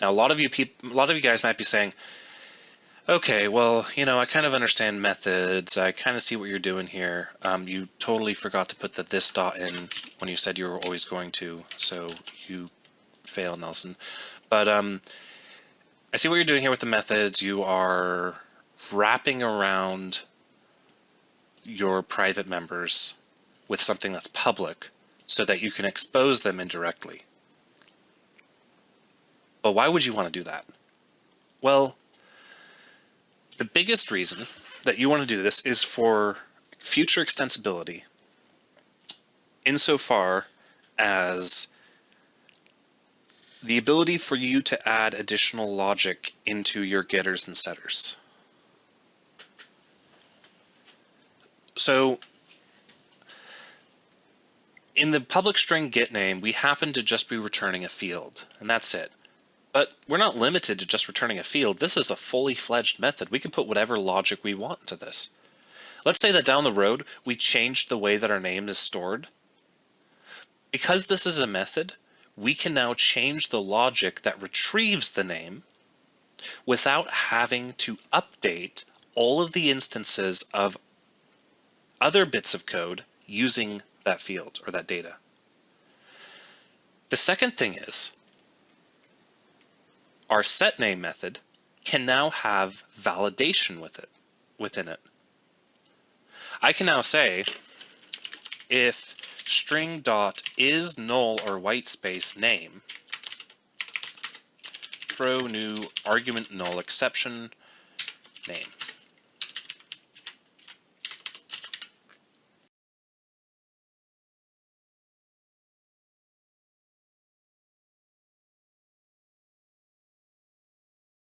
Now, a lot of you guys might be saying, okay, well, I kind of understand methods. I kind of see what you're doing here. You totally forgot to put the this dot in when you said you were always going to, so you fail, Nelson. But I see what you're doing here with the methods. You are wrapping around your private members with something that's public so that you can expose them indirectly. But why would you want to do that? Well, the biggest reason that you want to do this is for future extensibility, insofar as the ability for you to add additional logic into your getters and setters. So in the public string get name, we happen to just be returning a field, and that's it. But we're not limited to just returning a field. This is a fully fledged method. We can put whatever logic we want into this. Let's say that down the road, we changed the way that our name is stored. Because this is a method, we can now change the logic that retrieves the name without having to update all of the instances of other bits of code using that field or that data. The second thing is, our setName method can now have validation within it. I can now say, if string dot is null or white space name, throw new argument null exception name.